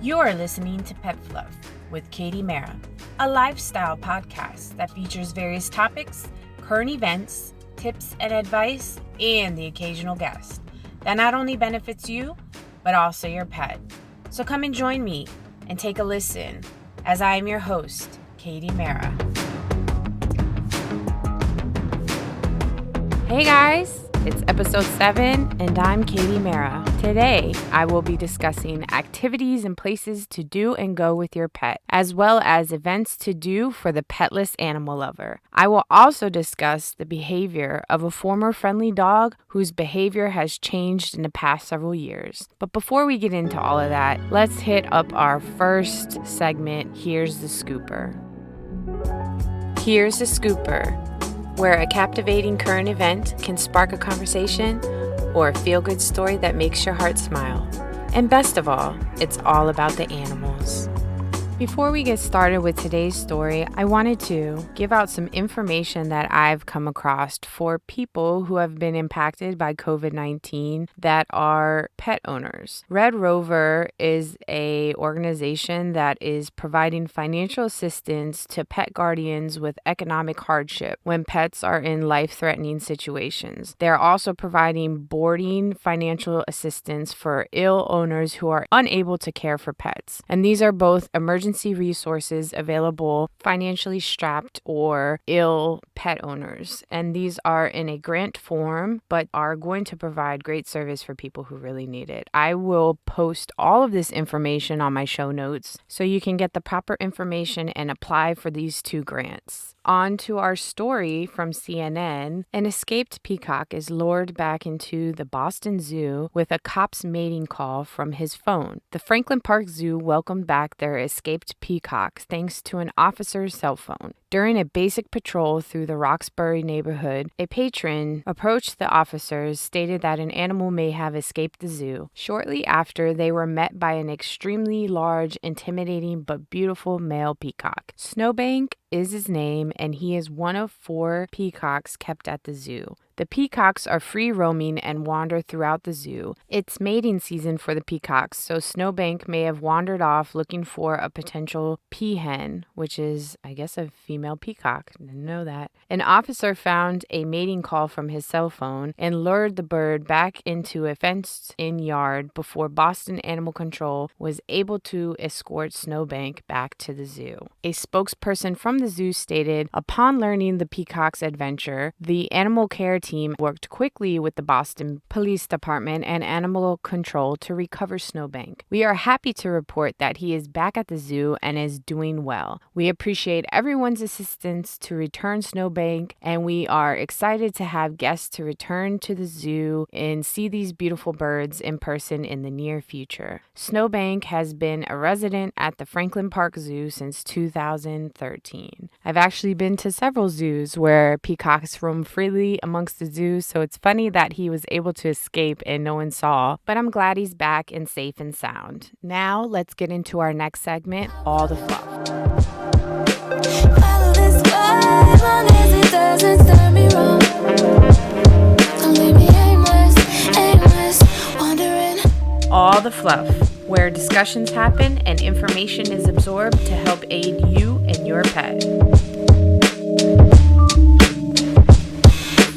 You're listening to Pet Fluff with CDC Mara, a lifestyle podcast that features various topics, current events, tips and advice, and the occasional guest that not only benefits you, but also your pet. So come and join me and take a listen as I am your host, CDC Mara. Hey guys! It's episode 7, and I'm CDC Mara. Today, I will be discussing activities and places to do and go with your pet, as well as events to do for the petless animal lover. I will also discuss the behavior of a former friendly dog whose behavior has changed in the past several years. But before we get into all of that, let's hit up our first segment, Here's the Scooper. Here's the Scooper, where a captivating current event can spark a conversation or a feel-good story that makes your heart smile. And best of all, it's all about the animals. Before we get started with today's story, I wanted to give out some information that I've come across for people who have been impacted by COVID-19 that are pet owners. Red Rover is an organization that is providing financial assistance to pet guardians with economic hardship when pets are in life-threatening situations. They're also providing boarding financial assistance for ill owners who are unable to care for pets. And these are both emergency resources available financially strapped or ill pet owners. And these are in a grant form, but are going to provide great service for people who really need it. I will post all of this information on my show notes so you can get the proper information and apply for these 2 grants. On to our story from CNN. An escaped peacock is lured back into the Boston Zoo with a cop's mating call from his phone. The Franklin Park Zoo welcomed back their escaped peacocks thanks to an officer's cell phone. During a basic patrol through the Roxbury neighborhood, a patron approached the officers, stated that an animal may have escaped the zoo. Shortly after, they were met by an extremely large, intimidating, but beautiful male peacock. Snowbank is his name, and he is one of 4 peacocks kept at the zoo. The peacocks are free roaming and wander throughout the zoo. It's mating season for the peacocks, so Snowbank may have wandered off looking for a potential peahen, which is, I guess, a female peacock. Didn't know that. An officer found a mating call from his cell phone and lured the bird back into a fenced-in yard before Boston Animal Control was able to escort Snowbank back to the zoo. A spokesperson from the zoo stated, upon learning the peacock's adventure, the animal care team worked quickly with the Boston Police Department and Animal Control to recover Snowbank. We are happy to report that he is back at the zoo and is doing well. We appreciate everyone's assistance to return Snowbank, and we are excited to have guests to return to the zoo and see these beautiful birds in person in the near future. Snowbank has been a resident at the Franklin Park Zoo since 2013. I've actually been to several zoos where peacocks roam freely amongst the zoo, so it's funny that he was able to escape and no one saw, but I'm glad he's back and safe and sound. Now let's get into our next segment, All the Fluff. Follow this vibe, long as it doesn't stir me wrong. Don't leave me aimless, wandering. All the Fluff, where discussions happen and information is absorbed to help aid you and your pet.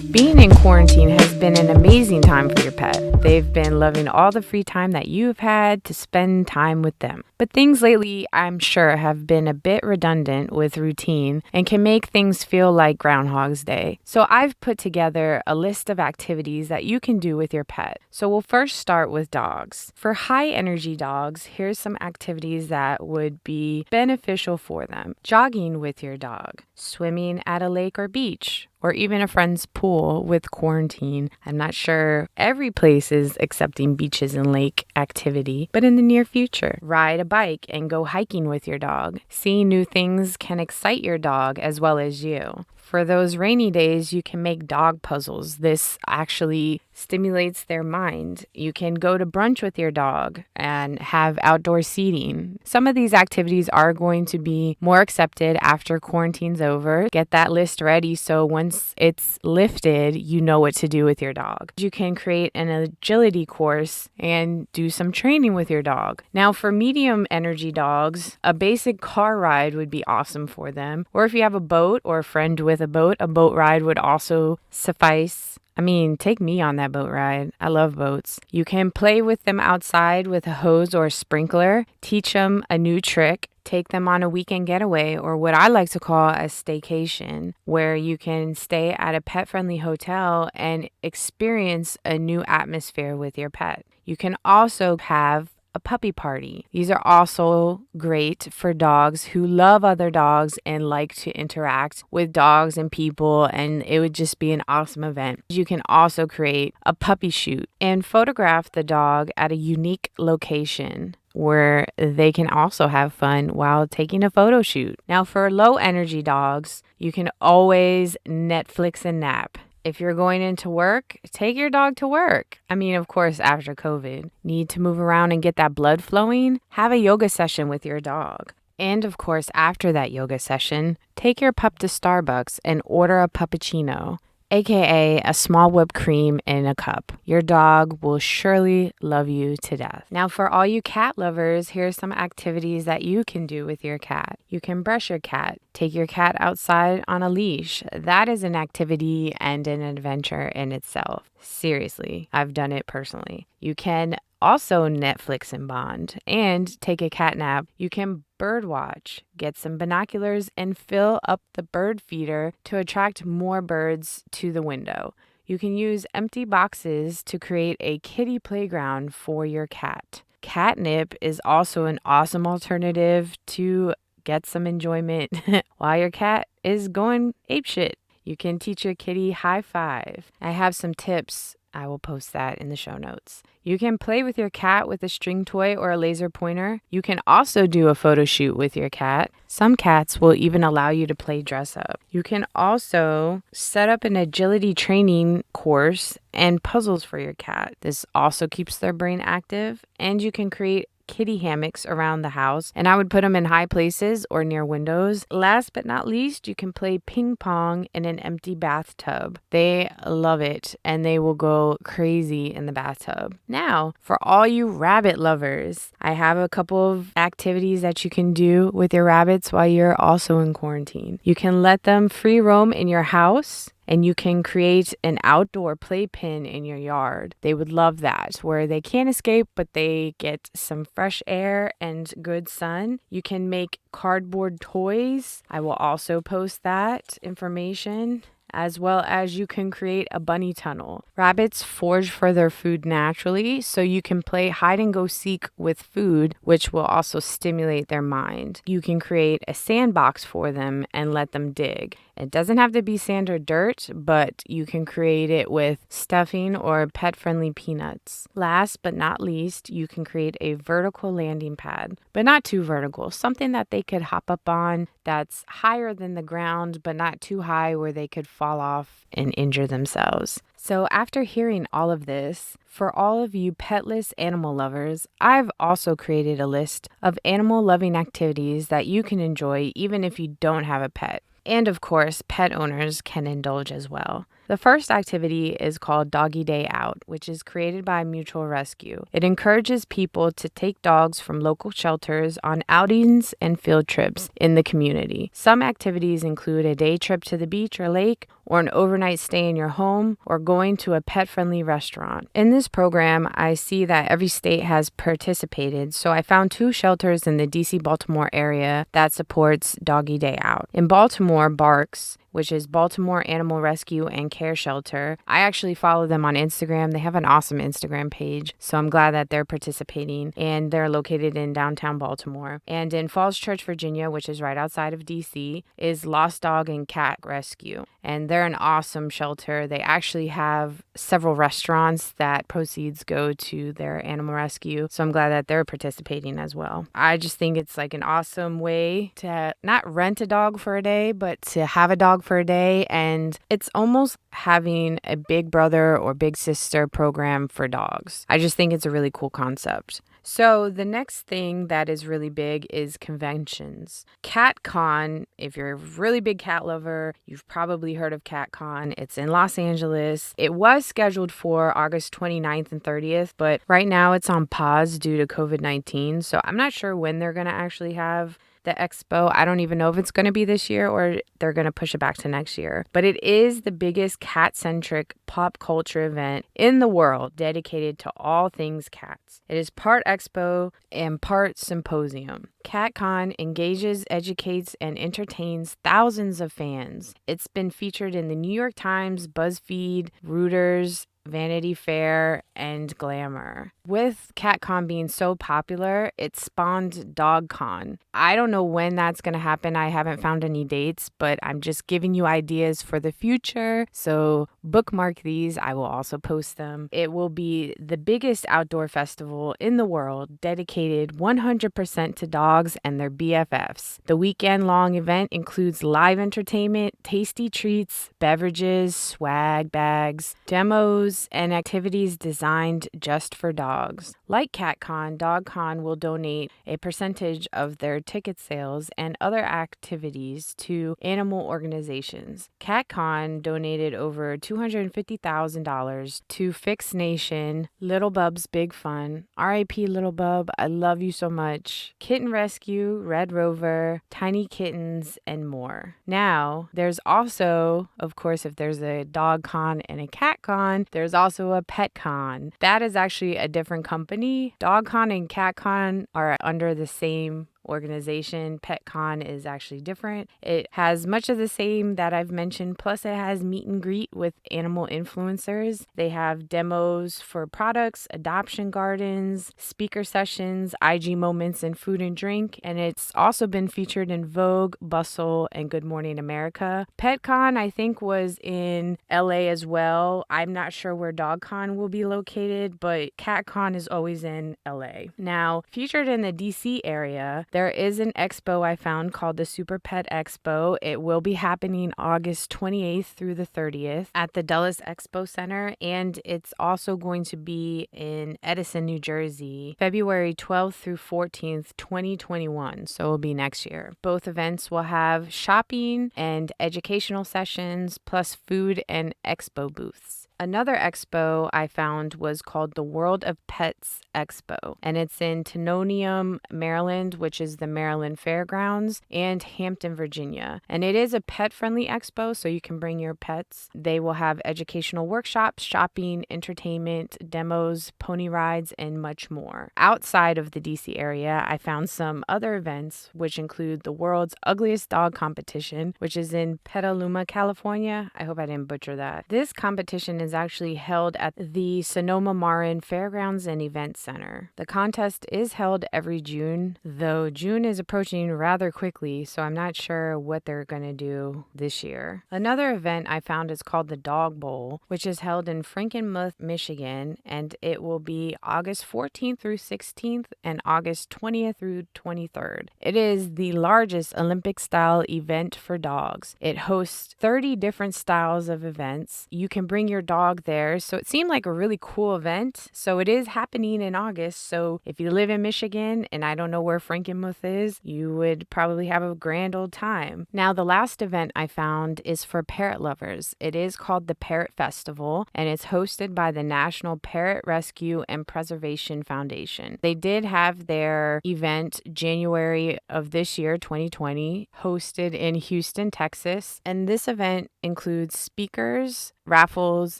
Being in quarantine has been an amazing time for your pet. They've been loving all the free time that you've had to spend time with them. But things lately, I'm sure, have been a bit redundant with routine and can make things feel like Groundhog's Day. So I've put together a list of activities that you can do with your pet. So we'll first start with dogs. For high energy dogs, here's some activities that would be beneficial for them. Jogging with your dog, swimming at a lake or beach, or even a friend's pool with quarantine. I'm not sure every place is accepting beaches and lake activity, but in the near future, ride a bike and go hiking with your dog. Seeing new things can excite your dog as well as you. For those rainy days, you can make dog puzzles. This actually stimulates their mind. You can go to brunch with your dog and have outdoor seating. Some of these activities are going to be more accepted after quarantine's over. Get that list ready so once it's lifted, you know what to do with your dog. You can create an agility course and do some training with your dog. Now, for medium energy dogs, a basic car ride would be awesome for them. Or if you have a boat or a friend with a boat ride would also suffice. I mean, take me on that boat ride. I love boats. You can play with them outside with a hose or a sprinkler, teach them a new trick, take them on a weekend getaway, or what I like to call a staycation, where you can stay at a pet-friendly hotel and experience a new atmosphere with your pet. You can also have a puppy party. These are also great for dogs who love other dogs and like to interact with dogs and people, and it would just be an awesome event. You can also create a puppy shoot and photograph the dog at a unique location where they can also have fun while taking a photo shoot. Now, for low energy dogs, you can always Netflix and nap. If you're going into work, take your dog to work. I mean, of course, after COVID, need to move around and get that blood flowing? Have a yoga session with your dog. And of course, after that yoga session, take your pup to Starbucks and order a puppuccino, aka a small whipped cream in a cup. Your dog will surely love you to death. Now, for all you cat lovers, here's some activities that you can do with your cat. You can brush your cat, take your cat outside on a leash. That is an activity and an adventure in itself. Seriously, I've done it personally. You can also Netflix and bond and take a cat nap. You can bird watch, get some binoculars, and fill up the bird feeder to attract more birds to the window. You can use empty boxes to create a kitty playground for your cat. Catnip is also an awesome alternative to get some enjoyment while your cat is going apeshit. You can teach your kitty high five. I have some tips. I will post that in the show notes. You can play with your cat with a string toy or a laser pointer. You can also do a photo shoot with your cat. Some cats will even allow you to play dress up. You can also set up an agility training course and puzzles for your cat. This also keeps their brain active, and you can create kitty hammocks around the house, and I would put them in high places or near windows. Last but not least, you can play ping pong in an empty bathtub. They love it and they will go crazy in the bathtub. Now, for all you rabbit lovers, I have a couple of activities that you can do with your rabbits while you're also in quarantine. You can let them free roam in your house, and you can create an outdoor playpen in your yard. They would love that, where they can't escape, but they get some fresh air and good sun. You can make cardboard toys. I will also post that information, as well as you can create a bunny tunnel. Rabbits forage for their food naturally, so you can play hide and go seek with food, which will also stimulate their mind. You can create a sandbox for them and let them dig. It doesn't have to be sand or dirt, but you can create it with stuffing or pet-friendly peanuts. Last but not least, you can create a vertical landing pad, but not too vertical, something that they could hop up on that's higher than the ground, but not too high where they could fall off and injure themselves. So after hearing all of this, for all of you petless animal lovers, I've also created a list of animal-loving activities that you can enjoy even if you don't have a pet. And of course, pet owners can indulge as well. The first activity is called Doggy Day Out, which is created by Mutual Rescue. It encourages people to take dogs from local shelters on outings and field trips in the community. Some activities include a day trip to the beach or lake, or an overnight stay in your home, or going to a pet-friendly restaurant. In this program, I see that every state has participated, so I found 2 shelters in the DC-Baltimore area that supports Doggy Day Out. In Baltimore, Barks, which is Baltimore Animal Rescue and Care Shelter. I actually follow them on Instagram. They have an awesome Instagram page, so I'm glad that they're participating, and they're located in downtown Baltimore. And in Falls Church, Virginia, which is right outside of DC, is Lost Dog and Cat Rescue, and they're an awesome shelter. They actually have several restaurants that proceeds go to their animal rescue, so I'm glad that they're participating as well. I just think it's like an awesome way to not rent a dog for a day, but to have a dog for a day, and it's almost having a big brother or big sister program for dogs. I just think it's a really cool concept. So the next thing that is really big is conventions. CatCon, if you're a really big cat lover, you've probably heard of CatCon. It's in Los Angeles. It was scheduled for August 29th and 30th, but right now it's on pause due to COVID-19. So I'm not sure when they're going to actually have the expo. I don't even know if it's going to be this year or they're going to push it back to next year. But it is the biggest cat-centric pop culture event in the world dedicated to all things cats. It is part expo and part symposium. CatCon engages, educates, and entertains thousands of fans. It's been featured in the New York Times, BuzzFeed, Reuters, Vanity Fair, and Glamour. With CatCon being so popular, it spawned DogCon. I don't know when that's going to happen. I haven't found any dates, but I'm just giving you ideas for the future. So bookmark these. I will also post them. It will be the biggest outdoor festival in the world, dedicated 100% to dogs and their BFFs. The weekend-long event includes live entertainment, tasty treats, beverages, swag bags, demos, and activities designed just for dogs. Like CatCon, DogCon will donate a percentage of their ticket sales and other activities to animal organizations. CatCon donated over $250,000 to Fix Nation, Little Bub's Big Fun, R.I.P. Little Bub, I love you so much, Kitten Rescue, Red Rover, Tiny Kittens, and more. Now, there's also, of course, if there's a DogCon and a CatCon, there's also a PetCon. That is actually a different company. DogCon and CatCon are under the same organization. PetCon is actually different. It has much of the same that I've mentioned, plus it has meet and greet with animal influencers. They have demos for products, adoption gardens, speaker sessions, IG moments in food and drink, and it's also been featured in Vogue, Bustle, and Good Morning America. PetCon, I think, was in LA as well. I'm not sure where DogCon will be located, but CatCon is always in LA. Now, featured in the DC area, there is an expo I found called the Super Pet Expo. It will be happening August 28th through the 30th at the Dulles Expo Center, and it's also going to be in Edison, New Jersey, February 12th through 14th, 2021, so it'll be next year. Both events will have shopping and educational sessions, plus food and expo booths. Another expo I found was called the World of Pets Expo, and it's in Tenonium, Maryland, which is the Maryland Fairgrounds, and Hampton, Virginia. And it is a pet-friendly expo, so you can bring your pets. They will have educational workshops, shopping, entertainment, demos, pony rides, and much more. Outside of the DC area, I found some other events, which include the World's Ugliest Dog Competition, which is in Petaluma, California. I hope I didn't butcher that. This competition is actually held at the Sonoma-Marin Fairgrounds and Event Center. The contest is held every June, though June is approaching rather quickly, so I'm not sure what they're going to do this year. Another event I found is called the Dog Bowl, which is held in Frankenmuth, Michigan, and it will be August 14th through 16th and August 20th through 23rd. It is the largest Olympic-style event for dogs. It hosts 30 different styles of events. You can bring your dog there, so it seemed like a really cool event. So it is happening in August, so if you live in Michigan, and I don't know where Frankenmuth is, you would probably have a grand old time. Now, the last event I found is for parrot lovers. It is called the Parrot Festival, and it's hosted by the National Parrot Rescue and Preservation Foundation. They did have their event January of this year, 2020, hosted in Houston, Texas, and this event includes speakers, raffles,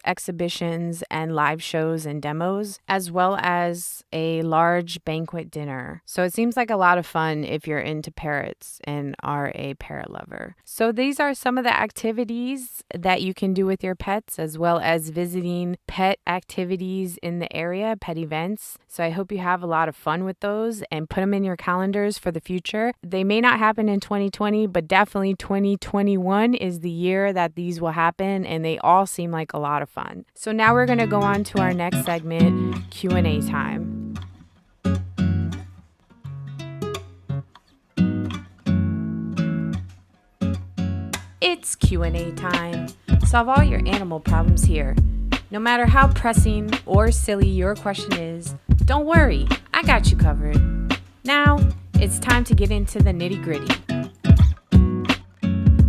exhibitions, and live shows and demos, as well as a large banquet dinner. So it seems like a lot of fun if you're into parrots and are a parrot lover. So these are some of the activities that you can do with your pets, as well as visiting pet activities in the area, pet events. So I hope you have a lot of fun with those and put them in your calendars for the future. They may not happen in 2020, but definitely 2021 is the year that these will happen, and they all seem like a lot of fun. So now we're going to go on to our next segment, Q&A time. It's Q&A time. Solve all your animal problems here. No matter how pressing or silly your question is, don't worry, I got you covered. Now, it's time to get into the nitty-gritty.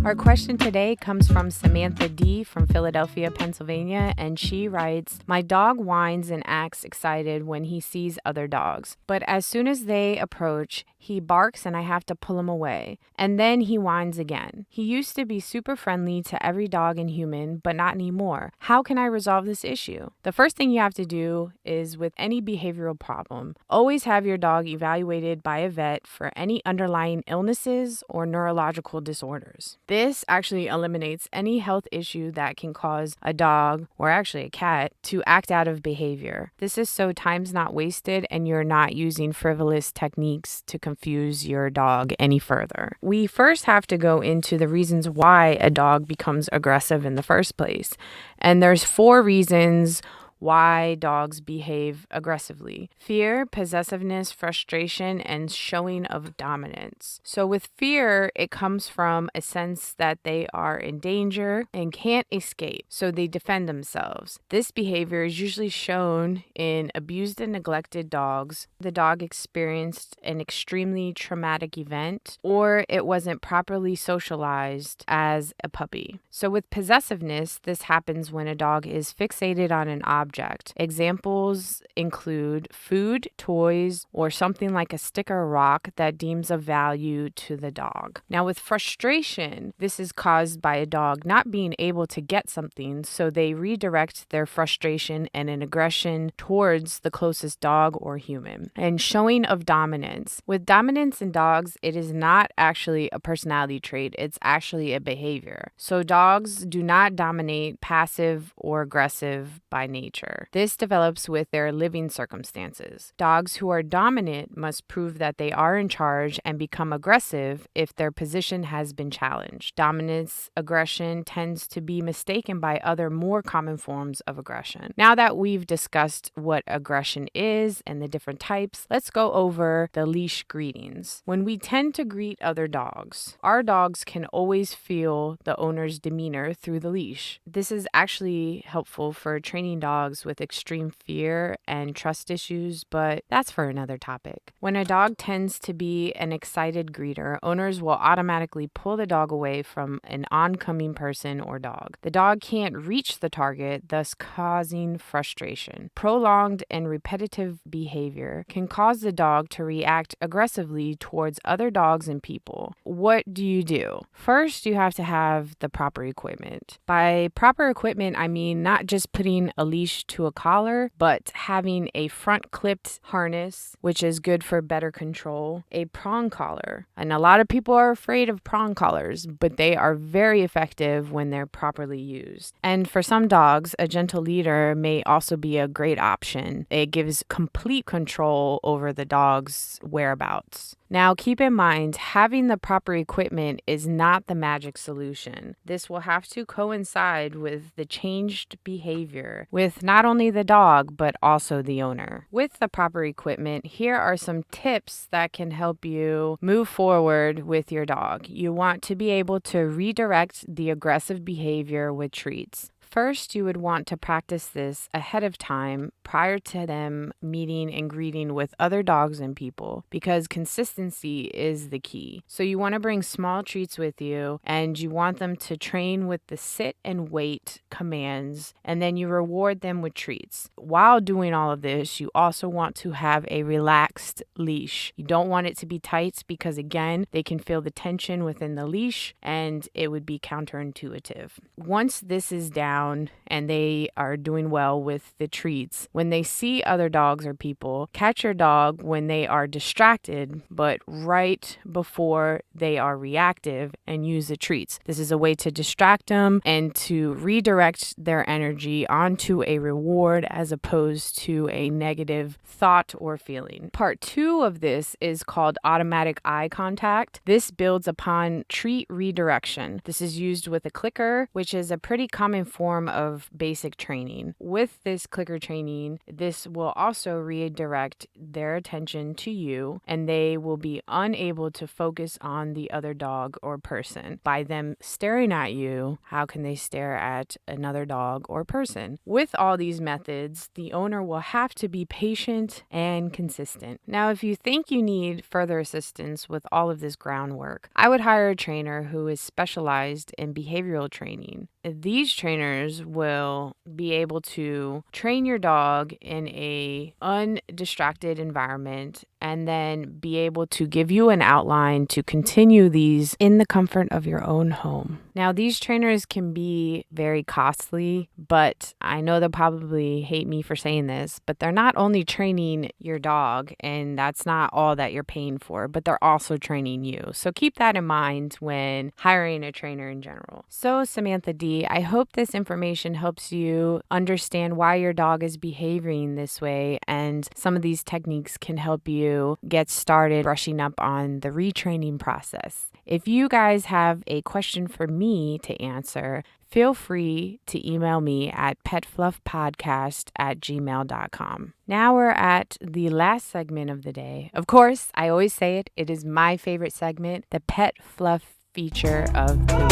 Our question today comes from Samantha D. from Philadelphia, Pennsylvania, and she writes, "My dog whines and acts excited when he sees other dogs, but as soon as they approach, he barks and I have to pull him away, and then he whines again. He used to be super friendly to every dog and human, but not anymore. How can I resolve this issue?" The first thing you have to do is, with any behavioral problem, always have your dog evaluated by a vet for any underlying illnesses or neurological disorders. This actually eliminates any health issue that can cause a dog, or actually a cat, to act out of behavior. This is so time's not wasted and you're not using frivolous techniques to confuse your dog any further. We first have to go into the reasons why a dog becomes aggressive in the first place. And there's 4 reasons why dogs behave aggressively: fear, possessiveness, frustration, and showing of dominance. So with fear, it comes from a sense that they are in danger and can't escape, so they defend themselves. This behavior is usually shown in abused and neglected dogs. The dog experienced an extremely traumatic event, or it wasn't properly socialized as a puppy. So with possessiveness, this happens when a dog is fixated on an object. Examples include food, toys, or something like a stick or rock that deems of value to the dog. Now, with frustration, this is caused by a dog not being able to get something, so they redirect their frustration and an aggression towards the closest dog or human. And showing of dominance. With dominance in dogs, it is not actually a personality trait, it's actually a behavior. So dogs do not dominate passive or aggressive by nature. This develops with their living circumstances. Dogs who are dominant must prove that they are in charge and become aggressive if their position has been challenged. Dominance aggression tends to be mistaken by other more common forms of aggression. Now that we've discussed what aggression is and the different types, let's go over the leash greetings. When we tend to greet other dogs, our dogs can always feel the owner's demeanor through the leash. This is actually helpful for training dogs with extreme fear and trust issues, but that's for another topic. When a dog tends to be an excited greeter, owners will automatically pull the dog away from an oncoming person or dog. The dog can't reach the target, thus causing frustration. Prolonged and repetitive behavior can cause the dog to react aggressively towards other dogs and people. What do? First, you have to have the proper equipment. By proper equipment, I mean not just putting a leash to a collar, but having a front clipped harness, which is good for better control, a prong collar. And a lot of people are afraid of prong collars, but they are very effective when they're properly used. And for some dogs, a gentle leader may also be a great option. It gives complete control over the dog's whereabouts. Now, keep in mind, having the proper equipment is not the magic solution. This will have to coincide with the changed behavior with not only the dog, but also the owner. With the proper equipment, here are some tips that can help you move forward with your dog. You want to be able to redirect the aggressive behavior with treats. First, you would want to practice this ahead of time prior to them meeting and greeting with other dogs and people, because consistency is the key. So you want to bring small treats with you, and you want them to train with the sit and wait commands, and then you reward them with treats. While doing all of this, you also want to have a relaxed leash. You don't want it to be tight because, again, they can feel the tension within the leash and it would be counterintuitive. Once this is down, and they are doing well with the treats, when they see other dogs or people, catch your dog when they are distracted, but right before they are reactive, and use the treats. This is a way to distract them and to redirect their energy onto a reward as opposed to a negative thought or feeling. Part 2 of this is called automatic eye contact. This builds upon treat redirection. This is used with a clicker, which is a pretty common form form of basic training. With this clicker training, this will also redirect their attention to you, and they will be unable to focus on the other dog or person. By them staring at you, how can they stare at another dog or person? With all these methods, the owner will have to be patient and consistent. Now, if you think you need further assistance with all of this groundwork, I would hire a trainer who is specialized in behavioral training. These trainers will be able to train your dog in a undistracted environment and then be able to give you an outline to continue these in the comfort of your own home. Now, these trainers can be very costly, but I know they'll probably hate me for saying this, but they're not only training your dog, and that's not all that you're paying for, but they're also training you. So keep that in mind when hiring a trainer in general. So Samantha D, I hope this information helps you understand why your dog is behaving this way, and some of these techniques can help you get started brushing up on the retraining process. If you guys have a question for me to answer, feel free to email me at petfluffpodcast@gmail.com. Now we're at the last segment of the day. Of course, I always say it is my favorite segment, the Pet Fluff Feature of the week.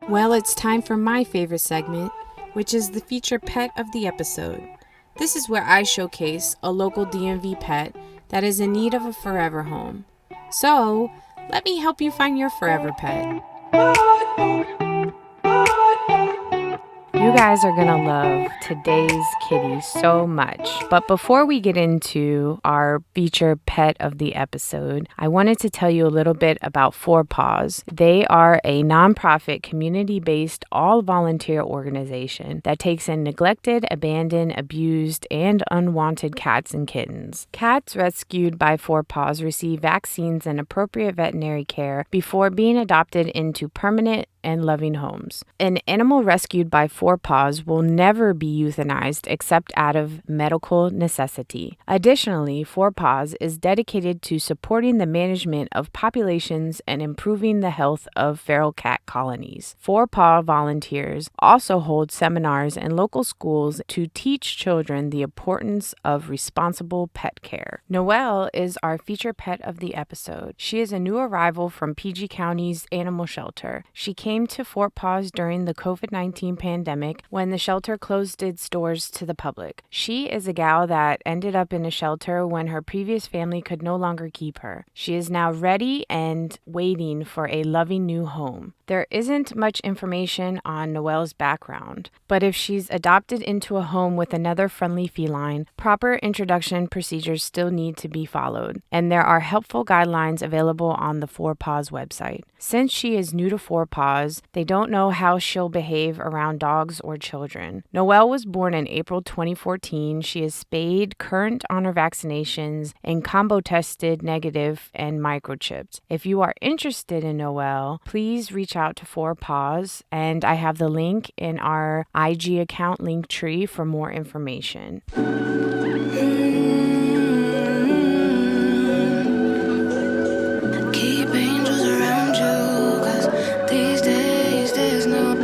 Well, it's time for my favorite segment, which is the feature pet of the episode. This is where I showcase a local DMV pet that is in need of a forever home. So, let me help you find your forever pet. You guys are going to love today's kitty so much. But before we get into our feature pet of the episode, I wanted to tell you a little bit about Four Paws. They are a nonprofit, community-based, all-volunteer organization that takes in neglected, abandoned, abused, and unwanted cats and kittens. Cats rescued by Four Paws receive vaccines and appropriate veterinary care before being adopted into permanent and loving homes. An animal rescued by Four Paws will never be euthanized except out of medical necessity. Additionally, Four Paws is dedicated to supporting the management of populations and improving the health of feral cat colonies. Four Paw volunteers also hold seminars in local schools to teach children the importance of responsible pet care. Noel is our feature pet of the episode. She is a new arrival from PG County's animal shelter. She came to Four Paws during the COVID-19 pandemic when the shelter closed its doors to the public. She is a gal that ended up in a shelter when her previous family could no longer keep her. She is now ready and waiting for a loving new home. There isn't much information on Noel's background, but if she's adopted into a home with another friendly feline, proper introduction procedures still need to be followed, and there are helpful guidelines available on the Four Paws website. Since she is new to Four Paws, they don't know how she'll behave around dogs or children. Noel was born in April 2014. She is spayed, current on her vaccinations, and combo tested negative and microchipped. If you are interested in Noel, please reach out to Four Paws, and I have the link in our IG account Linktree for more information. Keep angels around you, 'cause these days there's no.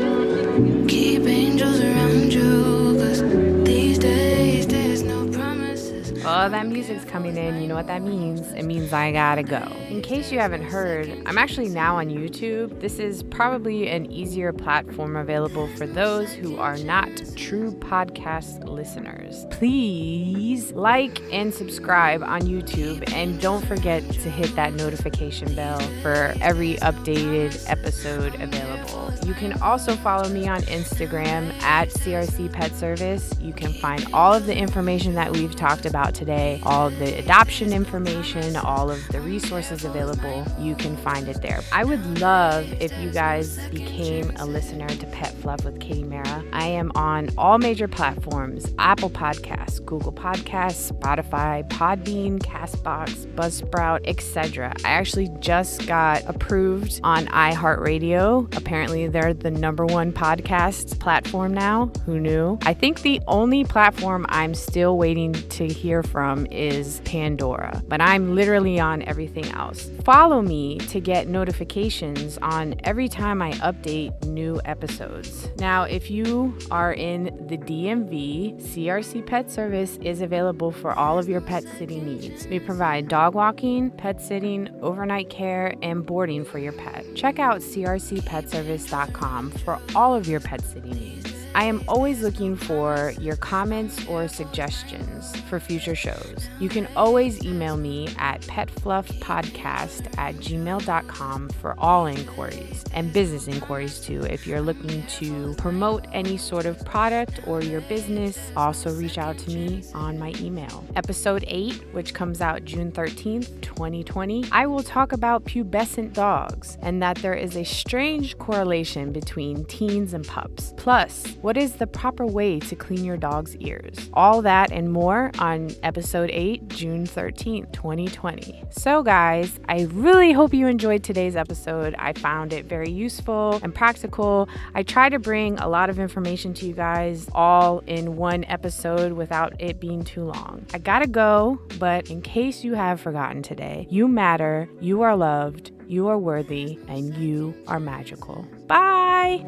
Keep angels around you, 'cause these days there's no promises. Oh, that music's coming in. You know what that means? It means I gotta go. In case you haven't heard, I'm actually now on YouTube. This is probably an easier platform available for those who are not true podcast listeners. Please like and subscribe on YouTube, and don't forget to hit that notification bell for every updated episode available. You can also follow me on Instagram at CRC Pet Service. You can find all of the information that we've talked about today, all of the adoption information, all of the resources available. You can find it there. I would love if you guys became a listener to Pet Fluff with Katie Mara. I am on all major platforms: Apple Podcasts, Google Podcasts, Spotify, Podbean, Castbox, Buzzsprout, etc. I actually just got approved on iHeartRadio. Apparently Apparently, they're the #1 podcast platform now. Who knew? I think the only platform I'm still waiting to hear from is Pandora, but I'm literally on everything else. Follow me to get notifications on every time I update new episodes. Now, if you are in the DMV, CRC Pet Service is available for all of your pet sitting needs. We provide dog walking, pet sitting, overnight care, and boarding for your pet. Check out crcpetservice.com for all of your pet sitting needs. I am always looking for your comments or suggestions for future shows. You can always email me at petfluffpodcast@gmail.com for all inquiries, and business inquiries too. If you're looking to promote any sort of product or your business, also reach out to me on my email. Episode 8, which comes out June 13th, 2020, I will talk about pubescent dogs and that there is a strange correlation between teens and pups. Plus, what is the proper way to clean your dog's ears? All that and more on episode 8, June 13th, 2020. So guys, I really hope you enjoyed today's episode. I found it very useful and practical. I try to bring a lot of information to you guys all in one episode without it being too long. I gotta go, but in case you have forgotten today, you matter, you are loved, you are worthy, and you are magical. Bye!